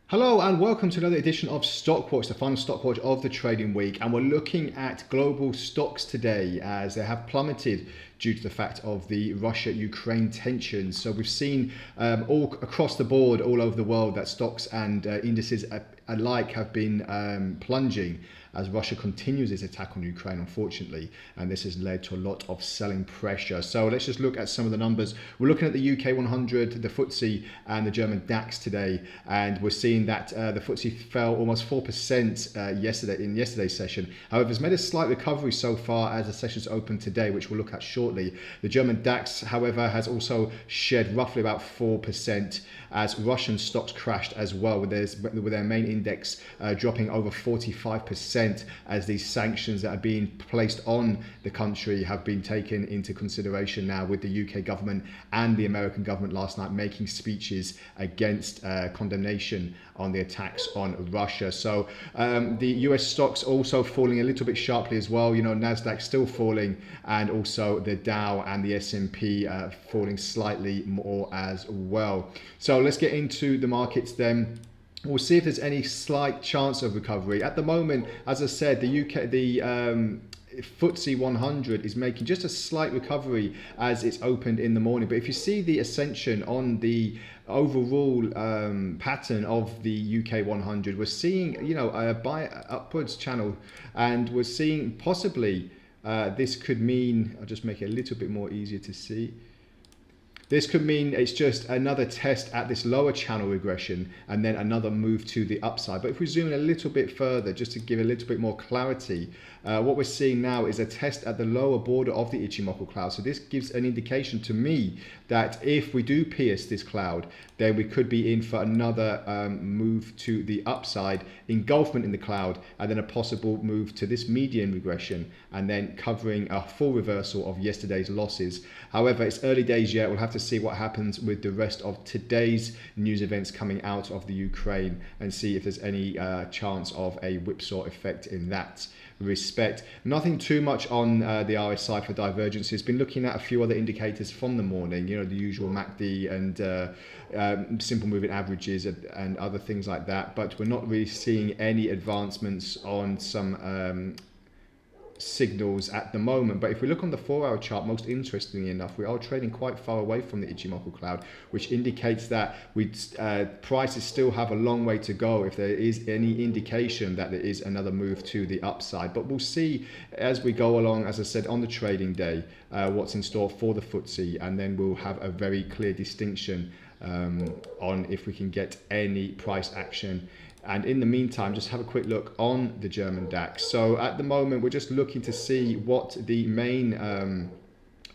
Hello and welcome to another edition of Stockwatch, the final Stockwatch of the trading week, and we're looking at global stocks today as they have plummeted due to the fact of the Russia-Ukraine tensions. So we've seen all across the board, all over the world, that stocks and indices alike have been plunging as Russia continues its attack on Ukraine, unfortunately, and this has led to a lot of selling pressure. So let's just look at some of the numbers. We're looking at the UK 100, the FTSE and the German DAX today, and we're seeing that the FTSE fell almost 4% yesterday in yesterday's session. However, it's made a slight recovery so far as the session's open today, which we'll look at shortly. The German DAX, however, has also shed roughly about 4% as Russian stocks crashed as well, with their main index dropping over 45%. As these sanctions that are being placed on the country have been taken into consideration now, with the UK government and the American government last night making speeches against condemnation on the attacks on Russia. So the US stocks also falling a little bit sharply as well. You know, Nasdaq still falling, and also the Dow and the S&P falling slightly more as well. So let's get into the markets then. We'll see if there's any slight chance of recovery. At the moment, as I said, the FTSE 100 is making just a slight recovery as it's opened in the morning. But if you see the ascension on the overall pattern of the UK 100, we're seeing, you know, a upwards channel, and we're seeing possibly this could mean, I'll just make it a little bit more easier to see. This could mean it's just another test at this lower channel regression and then another move to the upside. But if we zoom in a little bit further, just to give a little bit more clarity, what we're seeing now is a test at the lower border of the Ichimoku cloud. So this gives an indication to me that if we do pierce this cloud, then we could be in for another move to the upside, engulfment in the cloud, and then a possible move to this median regression, and then covering a full reversal of yesterday's losses. However, it's early days yet. We'll have to see what happens with the rest of today's news events coming out of the Ukraine and see if there's any chance of a whipsaw effect in that respect. Nothing too much on the RSI for divergences. Been looking at a few other indicators from the morning, you know, the usual MACD and simple moving averages and other things like that, but we're not really seeing any advancements on some signals at the moment. But if we look on the 4-hour chart, most interestingly enough, we are trading quite far away from the Ichimoku cloud, which indicates that prices still have a long way to go if there is any indication that there is another move to the upside. But we'll see as we go along, as I said, on the trading day, what's in store for the FTSE, and then we'll have a very clear distinction on if we can get any price action. And in the meantime, just have a quick look on the German DAX. So at the moment, we're just looking to see what the main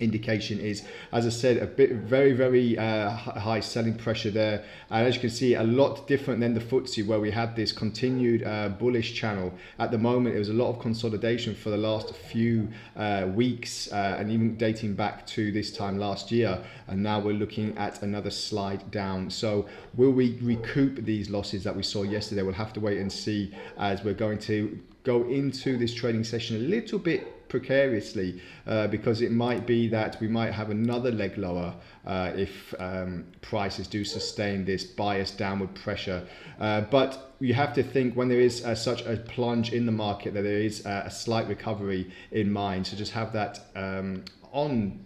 indication is. As I said, a bit very high selling pressure there, and as you can see, a lot different than the FTSE, where we had this continued bullish channel. At the moment, it was a lot of consolidation for the last few weeks, and even dating back to this time last year, and now we're looking at another slide down. So will we recoup these losses that we saw yesterday? We'll have to wait and see, as we're going to go into this trading session a little bit precariously, because it might be that we might have another leg lower if prices do sustain this biased downward pressure. But you have to think, when there is such a plunge in the market, that there is a slight recovery in mind. So just have that on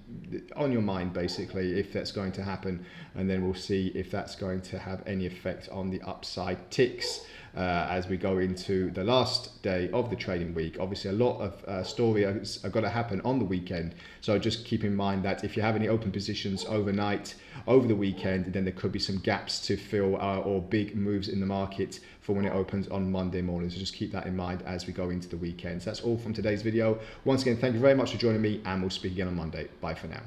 your mind, basically, if that's going to happen, and then we'll see if that's going to have any effect on the upside ticks as we go into the last day of the trading week. Obviously, a lot of story are going to happen on the weekend, so just keep in mind that if you have any open positions overnight, over the weekend, then there could be some gaps to fill or big moves in the market for when it opens on Monday morning. So just keep that in mind as we go into the weekend. So that's all from today's video. Once again, thank you very much for joining me, and we'll speak again on Monday. Bye for now.